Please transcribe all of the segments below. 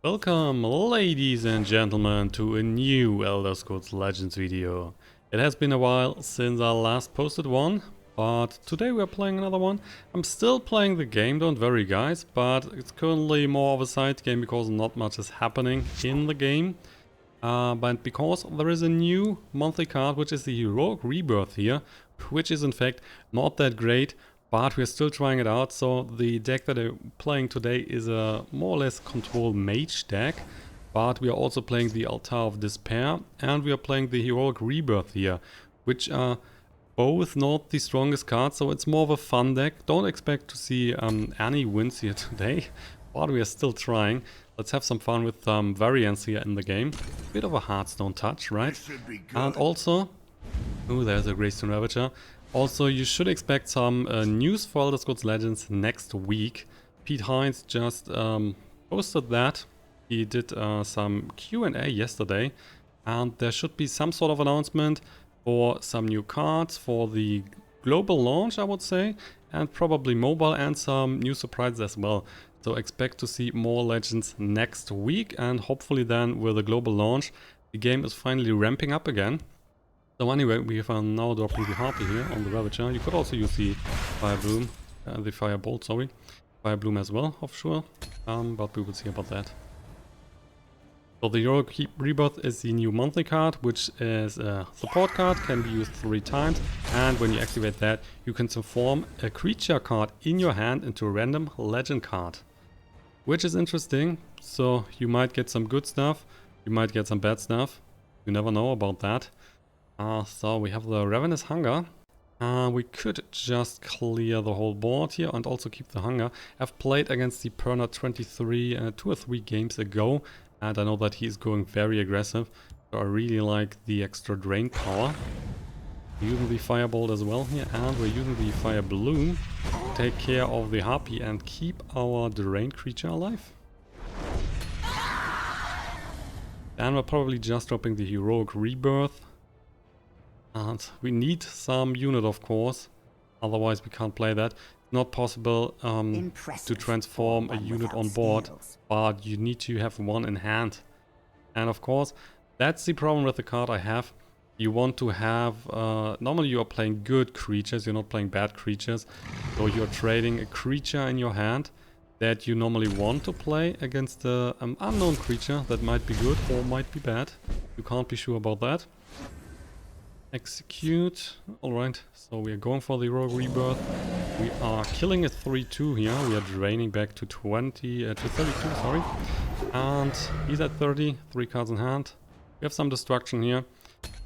Welcome, ladies and gentlemen, to a new Elder Scrolls Legends video. It has been a while since I last posted one, but today we are playing another one. I'm still playing the game, don't worry guys, but it's currently more of a side game because not much is happening in the game. But because there is a new monthly card, which is the Heroic Rebirth here, which is in fact not that great, but we're still trying it out. So the deck that I'm playing today is a more or less control mage deck, but we are also playing the Altar of Despair and we are playing the Heroic Rebirth here, which are both not the strongest cards, so it's more of a fun deck. Don't expect to see any wins here today, but we are still trying. Let's have some fun with variance here in the game. Bit of a Hearthstone touch, right? And also, oh, there's a Greystone Ravager. Also, you should expect some news for Elder Scrolls Legends next week. Pete Hines just posted that. He did some Q&A yesterday, and there should be some sort of announcement for some new cards for the global launch, I would say, and probably mobile, and some new surprises as well. So expect to see more Legends next week, and hopefully then with the global launch, the game is finally ramping up again. So anyway, we have now dropping the Harpy here on the Ravager. You could also use the Firebloom, the Firebolt, sorry. Firebloom as well, of sure, but we will see about that. So the Heroic Rebirth is the new monthly card, which is a support card, can be used 3 times, and when you activate that, you can transform a creature card in your hand into a random legend card. Which is interesting, so you might get some good stuff, you might get some bad stuff, you never know about that. So we have the Ravenous Hunger. We could just clear the whole board here and also keep the Hunger. I've played against the Perna 23 2 or 3 games ago, and I know that he's going very aggressive. So I really like the extra drain power. We're using the Firebolt as well here, and we're using the Firebloom to take care of the Harpy and keep our drained creature alive. And we're probably just dropping the Heroic Rebirth. And we need some unit, of course, otherwise we can't play that. It's not possible to transform a unit on board, but you need to have one in hand. And of course, that's the problem with the card I have. You want to have, normally you are playing good creatures, you're not playing bad creatures. So you're trading a creature in your hand that you normally want to play against an unknown creature that might be good or might be bad. You can't be sure about that. Execute. Alright, so we are going for the Heroic Rebirth. We are killing a 3-2 here. We are draining back to 32, sorry. And he's at 30, 3 cards in hand. We have some destruction here.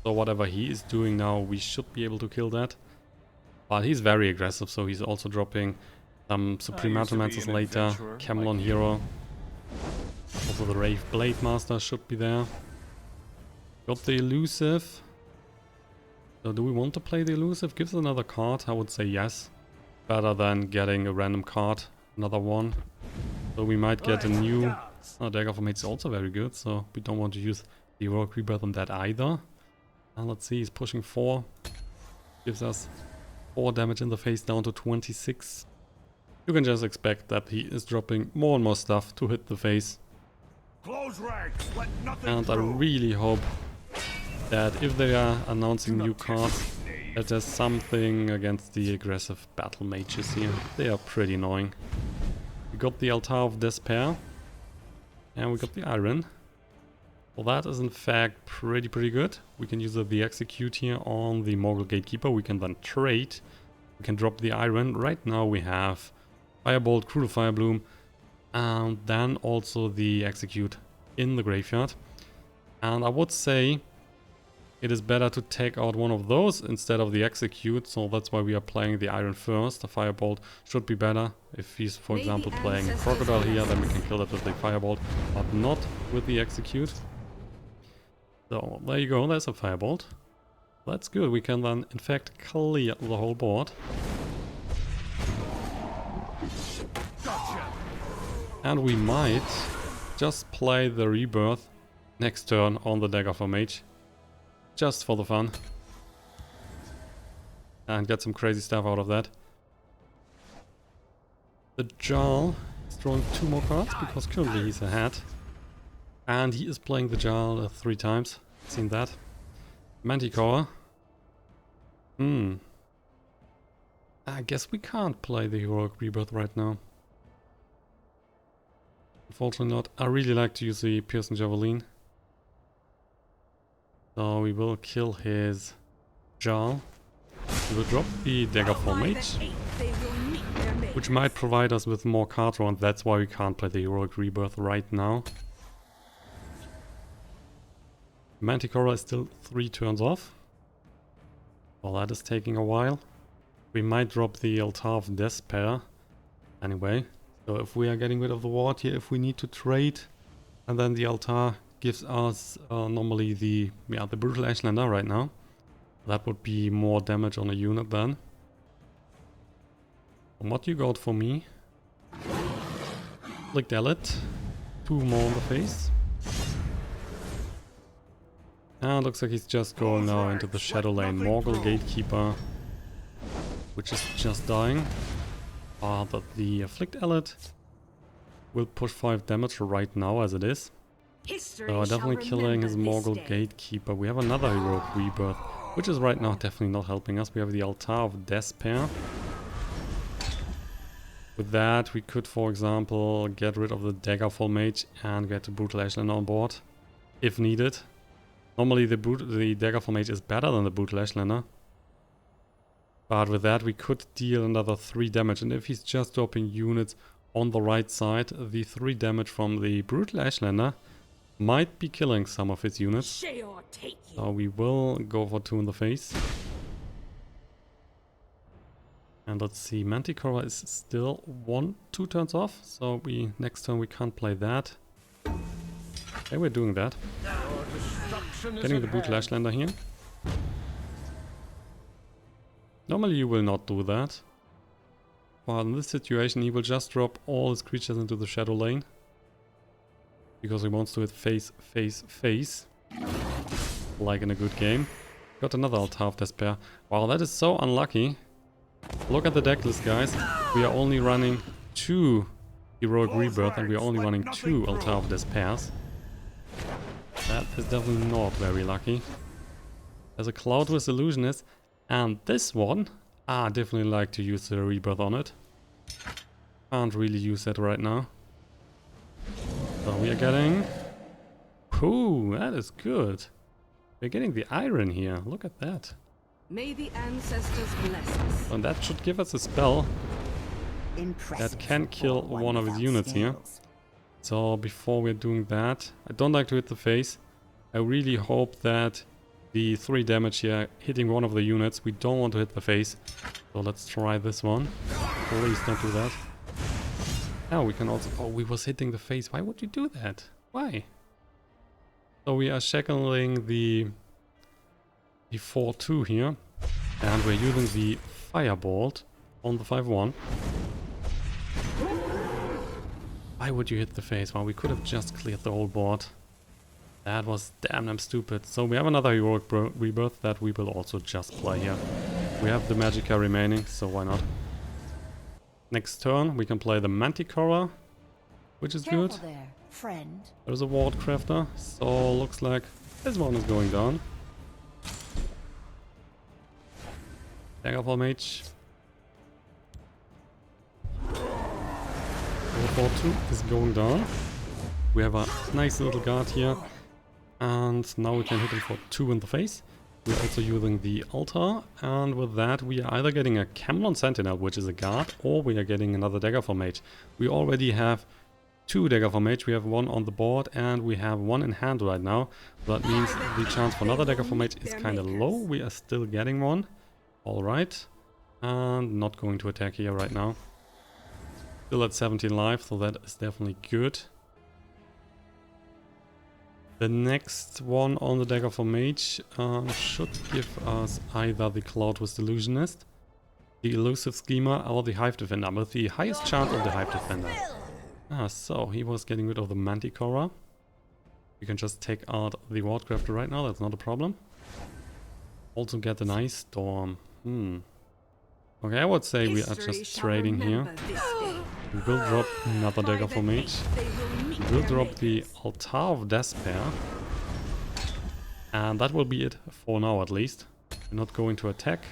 So whatever he is doing now, we should be able to kill that. But he's very aggressive, so he's also dropping some Supreme Automancers later. Camlorn Hero. Also the Wraith Blade Master should be there. Got the Elusive. So do we want to play the Elusive? Gives another card, I would say yes. Better than getting a random card, another one. So we might get a new... Daggerfall Mage is also very good, so we don't want to use the Heroic Rebirth on that either. And let's see, he's pushing 4. Gives us 4 damage in the face down to 26. You can just expect that he is dropping more and more stuff to hit the face. And I really hope that if they are announcing new cards, that there's something against the aggressive battle mages here. They are pretty annoying. We got the Altar of Despair, and we got the Ayrenn. Well, that is in fact pretty good. We can use the Execute here on the Morgul Gatekeeper. We can then trade. We can drop the Ayrenn. Right now we have Firebolt, Cruel Firebloom, and then also the Execute in the graveyard. And I would say it is better to take out one of those instead of the Execute, so that's why we are playing the Ayrenn first. The Firebolt should be better. If he's, for example, playing Crocodile here, then we can kill it with the Firebolt, but not with the Execute. So, there you go, there's a Firebolt. That's good, we can then, in fact, clear the whole board. And we might just play the Rebirth next turn on the Daggerfall Mage. Just for the fun. And get some crazy stuff out of that. The Jarl is drawing 2 more cards because currently he's ahead. And he is playing the Jarl 3 times. Seen that. Mantikora. I guess we can't play the Heroic Rebirth right now. Unfortunately not. I really like to use the Piercing Javelin. So we will kill his Jarl. We will drop the Daggerfall Mage, which might provide us with more card draw, and that's why we can't play the Heroic Rebirth right now. Mantikora is still 3 turns off. Well, that is taking a while. We might drop the Altar of Despair anyway. So if we are getting rid of the ward here, if we need to trade, and then the Altar gives us normally the Brutal Ashlander right now. That would be more damage on a unit then. And what you got for me? Clicked Elite. 2 more on the face. And looks like he's just going now into the Shadow Lane. Morgul Gatekeeper, which is just dying. But the Afflict Elite will push 5 damage right now as it is. So definitely killing his Morgul Gatekeeper. We have another Heroic Rebirth, which is right now definitely not helping us. We have the Altar of Despair. With that, we could, for example, get rid of the Daggerfall Mage and get the Brutal Ashlander on board, if needed. Normally the Daggerfall Mage is better than the Brutal Ashlander. But with that, we could deal another 3 damage. And if he's just dropping units on the right side, the 3 damage from the Brutal Ashlander might be killing some of his units. So we will go for 2 in the face. And let's see, Mantikora is still 2 turns off. So next turn we can't play that. Okay, we're doing that. Getting the Brutal Ashlander here. Normally you will not do that. But in this situation he will just drop all his creatures into the Shadow Lane. Because he wants to hit face, face, face. Like in a good game. Got another Altar of Despair. Wow, that is so unlucky. Look at the decklist, guys. We are only running 2 Heroic Rebirth and we are only running 2 Altar of Despairs. That is definitely not very lucky. There's a Cloudrest Illusionist, and this one, I definitely like to use the Rebirth on it. Can't really use that right now. So we are getting... Ooh, that is good. We're getting the Ayrenn here, look at that. May the ancestors bless us. And that should give us a spell that can kill one of his units here. So before we're doing that, I don't like to hit the face. I really hope that the 3 damage here hitting one of the units, we don't want to hit the face. So let's try this one. Please don't do that. Now we can also... Oh, we was hitting the face. Why would you do that? Why? So we are shackling the 4-2 here. And we're using the Firebolt on the 5-1. Why would you hit the face? Well, we could have just cleared the whole board. That was damn stupid. So we have another Heroic Rebirth that we will also just play here. We have the Magicka remaining, so why not? Next turn we can play the Mantikora, which is good. There, friend. There's a Ward Crafter, so looks like this one is going down. Daggerfall Mage. 4-2 is going down. We have a nice little guard here. And now we can hit him for 2 in the face. We're also using the Altar. And with that we are either getting a Camlorn Sentinel, which is a guard, or we are getting another Daggerfall Mage. We already have 2 Daggerfall Mage. We have 1 on the board and we have 1 in hand right now. That means the chance for another Daggerfall Mage is kind of low. We are still getting one. Alright. And not going to attack here right now. Still at 17 life, so that is definitely good. The next one on the Daggerfall Mage should give us either the Cloudrest Illusionist, the Elusive Schemer, or the Hive Defender, with the highest chance of the Hive Defender. So he was getting rid of the Mantikora. You can just take out the Wardcrafter right now, that's not a problem. Also get an Ice Storm. Okay, I would say we are just trading here. We will drop another Daggerfall Mage. We will drop the Altar of Despair. And that will be it for now at least. We're not going to attack.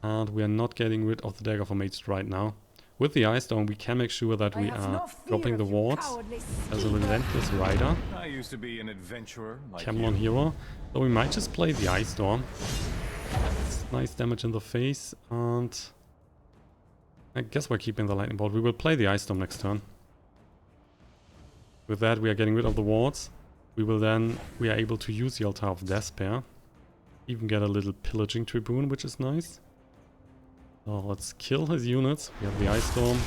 And we are not getting rid of the Daggerfall Mage right now. With the Ice Storm we can make sure that we are dropping the wards as a Relentless Rider. I used to be an adventurer like Camlorn hero. So we might just play the Ice Storm. It's nice damage in the face, and I guess we're keeping the Lightning Bolt. We will play the Ice Storm next turn. With that we are getting rid of the wards. We are able to use the Altar of Despair. Even get a little Pillaging Tribune, which is nice. So let's kill his units. We have the Ice Storm.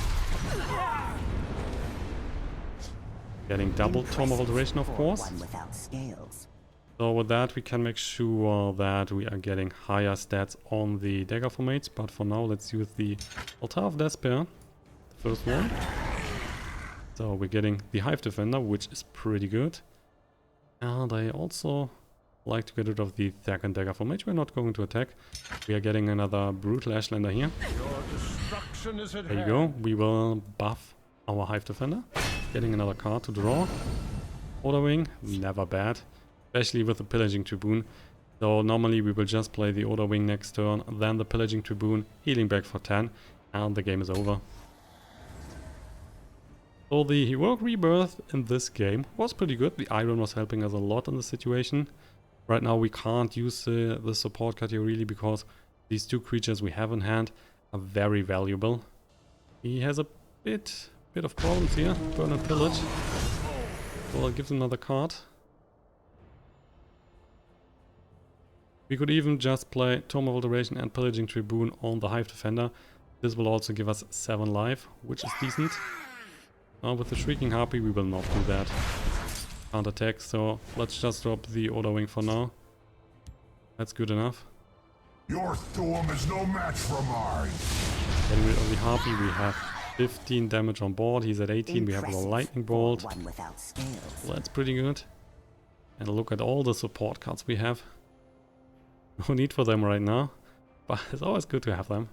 Getting double Tome of Alteration, of course. So with that we can make sure that we are getting higher stats on the Daggerfall Mage. But for now let's use the Altar of Despair. The first one. So we're getting the Hive Defender, which is pretty good. And I also like to get rid of the second Daggerfall Mage. We're not going to attack. We are getting another Brutal Ashlander here. There you go. We will buff our Hive Defender. Getting another card to draw. Odahviing, never bad. Especially with the Pillaging Tribune. So normally we will just play the Odahviing next turn, then the Pillaging Tribune, healing back for 10, and the game is over. So the Heroic Rebirth in this game was pretty good. The Ayrenn was helping us a lot in this situation. Right now we can't use the support card here really because these two creatures we have in hand are very valuable. He has a bit of problems here. Burn and Pillage. So I'll give him another card. We could even just play Tome of Alteration and Pillaging Tribune on the Hive Defender. This will also give us 7 life, which is decent. With the Shrieking Harpy we will not do that. Can't attack, so let's just drop the Odahviing for now. That's good enough. Your storm is no match for mine. Getting rid of the Harpy, we have 15 damage on board. He's at 18, we have a Lightning Bolt. So that's pretty good. And look at all the support cards we have. No need for them right now, but it's always good to have them.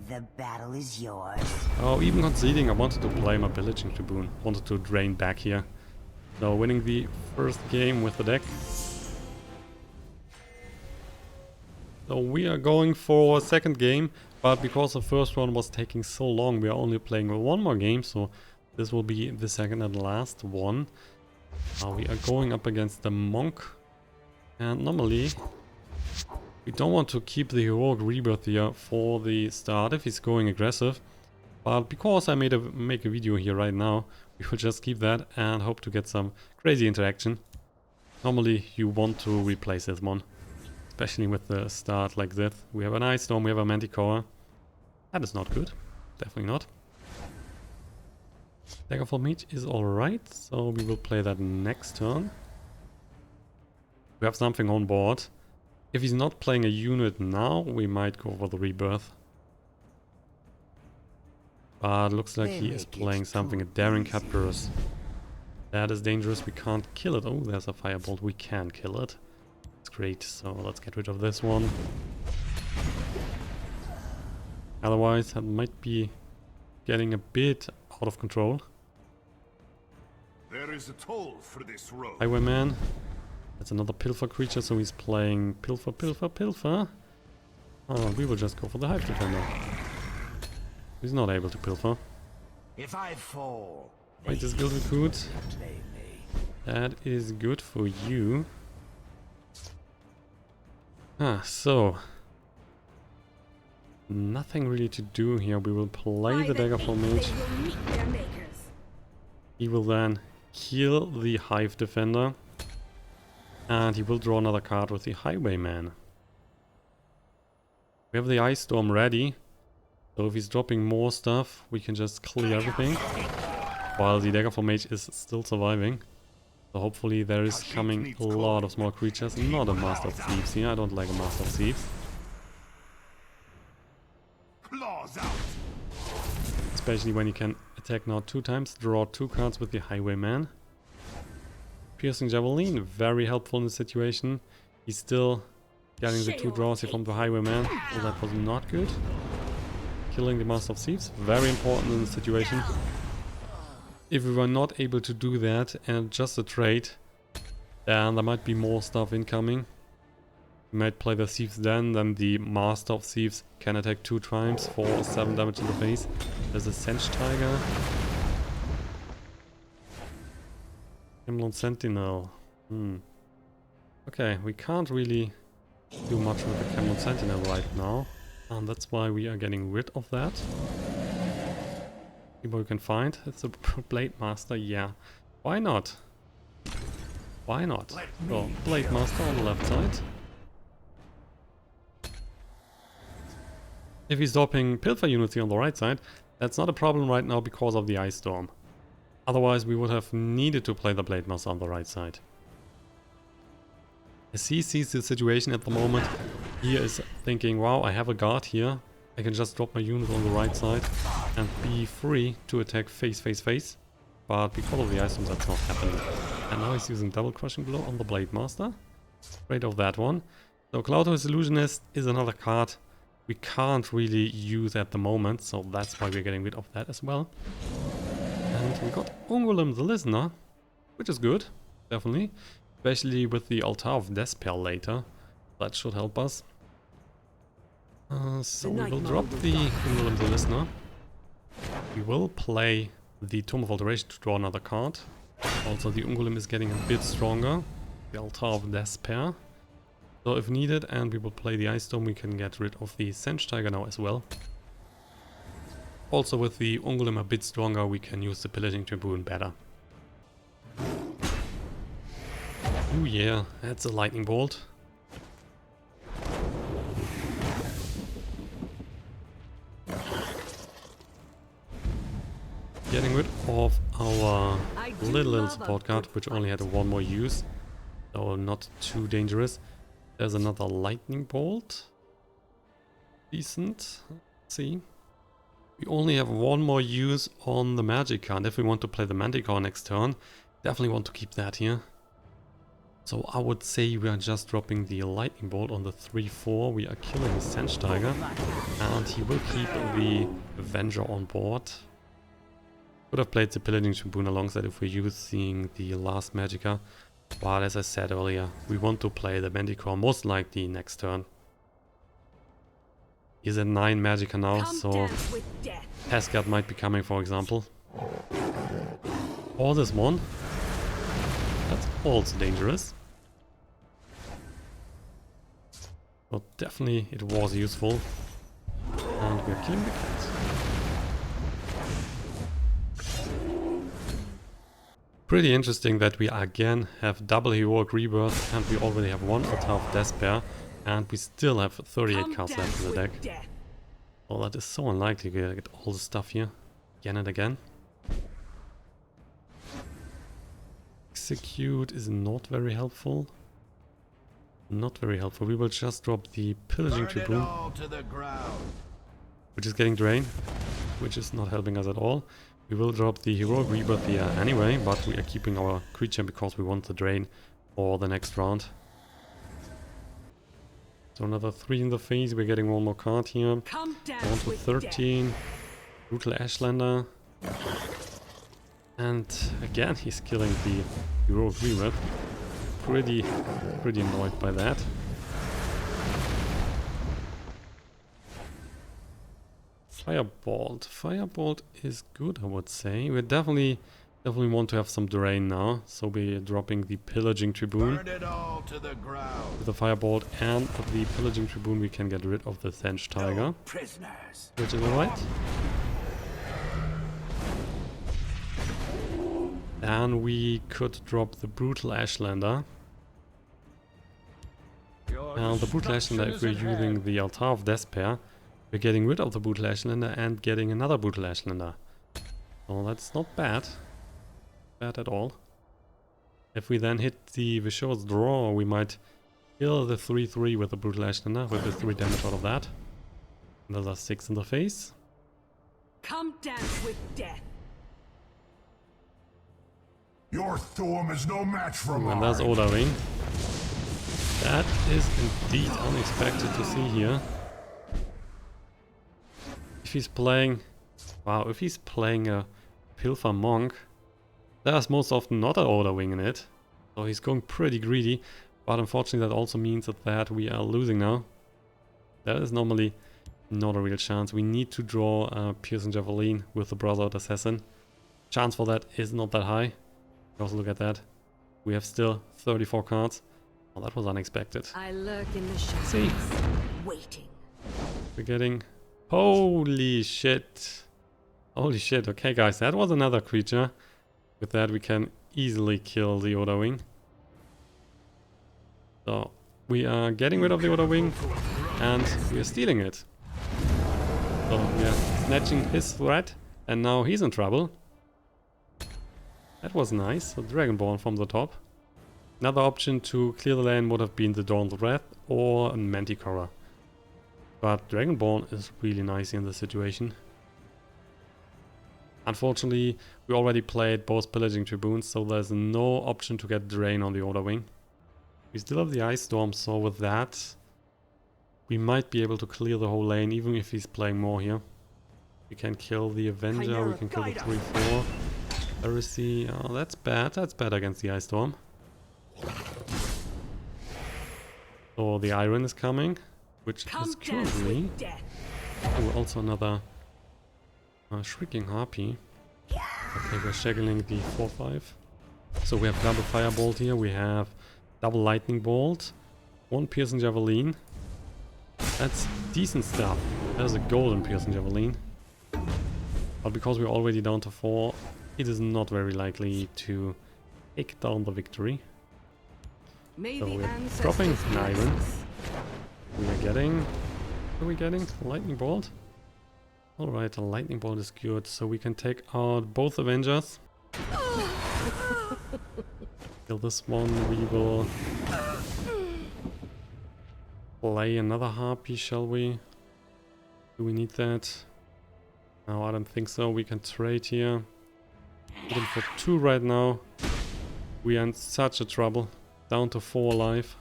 The battle is yours. Oh, even conceding, I wanted to play my Pillaging Tribune. Wanted to drain back here. So winning the first game with the deck. So we are going for a second game, but because the first one was taking so long, we are only playing one more game, so this will be the second and last one. We are going up against the Monk, and normally we don't want to keep the Heroic Rebirth here for the start if he's going aggressive, but because I make a video here right now, we will just keep that and hope to get some crazy interaction. Normally you want to replace this one, especially with the start like this. We have an Ice Storm, we have a Mantikora. That is not good, definitely not. Daggerfall Mage is alright, so we will play that next turn. We have something on board. If he's not playing a unit now, we might go for the Rebirth. But looks like he is playing something, a Daring Cutpurse. That is dangerous, we can't kill it. Oh, there's a Firebolt, we can kill it. That's great, so let's get rid of this one. Otherwise, that might be getting a bit out of control. There is a toll for this road. Highwayman. That's another Pilfer creature, so he's playing Pilfer, Pilfer, Pilfer. Oh, we will just go for the Hive Defender. He's not able to Pilfer. If I fall, Wait, this Guild Recruit. That is good for you. So nothing really to do here. We will play the Daggerfall Mage. He will then kill the Hive Defender. And he will draw another card with the Highwayman. We have the Ice Storm ready. So if he's dropping more stuff, we can just clear everything. While the Daggerfall Mage is still surviving. So hopefully there is coming a lot of small creatures. Not a Master of Thieves here. I don't like a Master of Thieves. Especially when you can attack now 2 times. Draw 2 cards with the Highwayman. Piercing Javelin, very helpful in this situation. He's still Getting the 2 draws here from the Highwayman, so that was not good. Killing the Master of Thieves, very important in the situation. If we were not able to do that and just a trade, then there might be more stuff incoming. We might play the Thieves then the Master of Thieves can attack 2 times for 7 damage in the face. There's a Senche Tiger. Camlorn Sentinel. Okay, we can't really do much with the Camlorn Sentinel right now. And that's why we are getting rid of that. See what we can find. It's a Blade Master, yeah. Why not? Why not? So, Blade Master on the left side. If he's dropping Pilfer units here on the right side, that's not a problem right now because of the Ice Storm. Otherwise we would have needed to play the Blade Master on the right side. As he sees the situation at the moment, he is thinking, wow, I have a guard here. I can just drop my unit on the right side and be free to attack face. But because of the Ice Storm, that's not happening. And now he's using Double Crushing Blow on the Blade Master. Afraid of that one. So Cloudrest Illusionist is another card we can't really use at the moment, so that's why we're getting rid of that as well. And we got Ungolem the Listener, which is good, definitely. Especially with the Altar of Despair later. That should help us. So we will drop the Ungolem the Listener. We will play the Tome of Alteration to draw another card. Also the Ungolem is getting a bit stronger. The Altar of Despair. So if needed, and we will play the Ice Storm, we can get rid of the Senche Tiger now as well. Also with the Ungolem a bit stronger, we can use the Pillaging Tribune better. Oh yeah, that's a Lightning Bolt. Getting rid of our little support card, which only had 1 more use. So not too dangerous. There's another Lightning Bolt. Decent. Let's see. We only have 1 more use on the magic card. If we want to play the Mantikora next turn, definitely want to keep that here. So I would say we are just dropping the Lightning Bolt on the 3-4. We are killing the Senche Tiger. And he will keep the Avenger on board. Could have played the Pillaging Tribune alongside if we're using the last Magicka. But as I said earlier, we want to play the Mantikora most likely next turn. He's at 9 Magicka now, so Asgard might be coming, for example. Or this one. That's also dangerous. But definitely it was useful. And we're killing the cat. Pretty interesting that we again have double Heroic Rebirth and we already have 1 Altar of Despair and we still have 38 cards left in the deck. Well, that is so unlikely we get all the stuff here again and again. Execute is not very helpful. Not very helpful. We will just drop the Pillaging Tribune, which is getting drained, which is not helping us at all. We will drop the Heroic Rebirth here anyway, but we are keeping our creature because we want the drain for the next round. So another 3 in the face, we're getting 1 more card here. Down to 13. Brutal Ashlander. And again he's killing the Heroic Rebirth. Pretty annoyed by that. Firebolt. Firebolt is good, I would say. We definitely want to have some drain now. So we're dropping the Pillaging Tribune. With the Firebolt and the Pillaging Tribune we can get rid of the Senche Tiger. Which is alright. And we could drop the Brutal Ashlander. And the Brutal Ashlander, if we're using the Altar of Despair, we're getting rid of the Brutal Ashlander and getting another Brutal Ashlander. So that's not bad. Bad at all. If we then hit the Vicious Draw, we might kill the 3-3 with the Brutal Ashlander with the 3 damage out of that. Another 6 in the face. Come dance with death. Your Thorm is no match for mine. And there's Odahviing. That is indeed unexpected to see here. If he's playing... Wow, if he's playing a Pilfer Monk, there's most often not an Odahviing in it. So he's going pretty greedy. But unfortunately that also means that we are losing now. That is normally not a real chance. We need to draw a Piercing Javelin with the Brotherhood Assassin. Chance for that is not that high. Also look at that. We have still 34 cards. Oh, that was unexpected. I lurk in the shadows, See? waiting. We're getting... Holy shit. Holy shit. Okay, guys, that was another creature. With that, we can easily kill the Odahviing. So, we are getting rid of the Odahviing, and we are stealing it. So, we are snatching his threat, and now he's in trouble. That was nice. A Dragonborn from the top. Another option to clear the lane would have been the Dawn's Wrath or a Mantikora. But Dragonborn is really nice in this situation. Unfortunately, we already played both Pillaging Tribunes, so there's no option to get Drain on the Odahviing. We still have the Ice Storm, so with that, we might be able to clear the whole lane, even if he's playing more here. We can kill the Avenger, we can kill the 3-4. Heresy, oh, that's bad against the Ice Storm. So the Ayrenn is coming, which is currently... Oh, also another Shrieking Harpy. Okay, we're shaggling the 4-5. So we have double Firebolt here, we have double Lightning Bolt, one Piercing Javelin. That's decent stuff. That is a golden Piercing Javelin. But because we're already down to 4, it is not very likely to take down the victory. So we're dropping an Ayrenn. We are getting... What are we getting? Lightning Bolt? Alright, a Lightning Bolt is good, so we can take out both Avengers. Kill this one, we will play another Harpy, shall we? Do we need that? No, I don't think so. We can trade here. Hit him for 2 right now. We are in such a trouble. Down to 4 alive.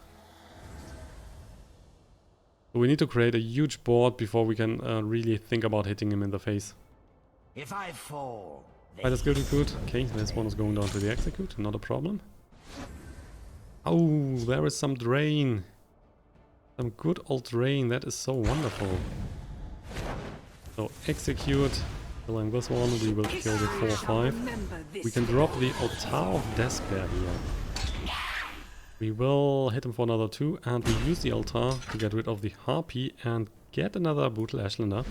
So we need to create a huge board before we can really think about hitting him in the face. If I fall, Right, that's good. Okay, this one is going down to the execute, not a problem. Oh, there is some drain. Some good old drain, that is so wonderful. So execute, killing this one, we will kill the 4-5. We can drop the Altar of Despair here. We will hit him for another 2, and we use the Altar to get rid of the Harpy and get another Brutal Ashlander.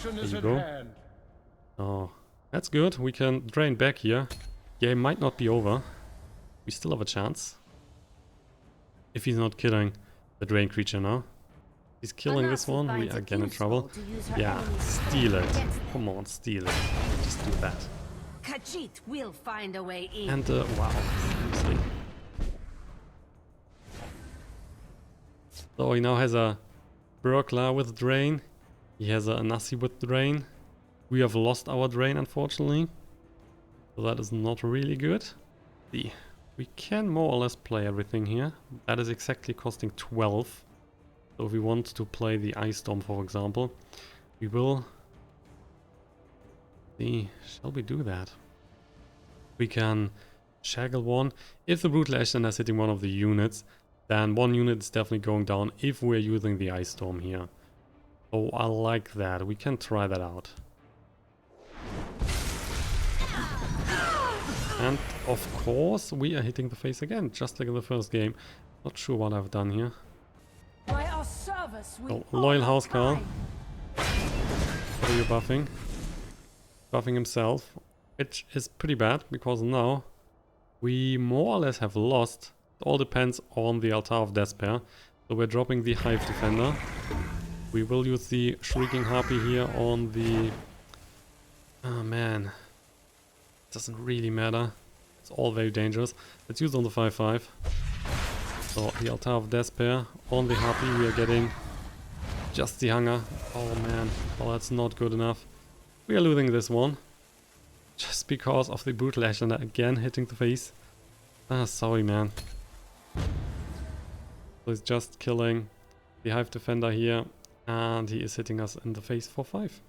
There you go. Oh, that's good. We can drain back here. Game might not be over. We still have a chance. If he's not killing the drain creature now. He's killing this one, we are again in trouble. Yeah, steal it. Come on, steal it. Just do that. Khajiit will find a way in. And wow, seriously. So he now has a Burkla with drain. He has a Nasi with drain. We have lost our drain, unfortunately. So that is not really good. See, we can more or less play everything here. That is exactly costing 12. So if we want to play the Ice Storm, for example, we will... See, shall we do that? We can shaggle one. If the Brutal Ashlander is hitting one of the units, then one unit is definitely going down if we're using the Ice Storm here. Oh, I like that. We can try that out. And of course, we are hitting the face again, just like in the first game. Not sure what I've done here. By our service, we Loyal Housecarl. What are you buffing? Buffing himself, which is pretty bad, because now we more or less have lost. It all depends on the Altar of Despair. So we're dropping the Hive Defender. We will use the Shrieking Harpy here on the... Oh man. Doesn't really matter. It's all very dangerous. Let's use on the 5-5. So the Altar of Despair on the Harpy. We are getting just the Hunger. Oh man. Oh, that's not good enough. We are losing this one. Just because of the Brutal Ashlander again hitting the face. Ah, sorry man. So he's just killing the Hive Defender here, and he is hitting us in the face for 5.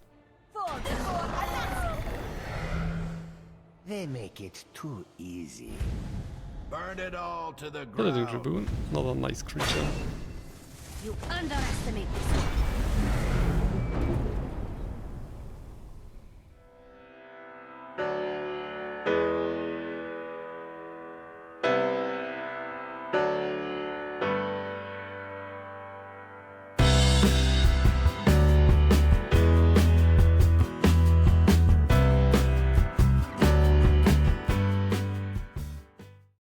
They make it too easy. Burn it all to the Pillaging ground. Tribune, another nice creature. You underestimate this.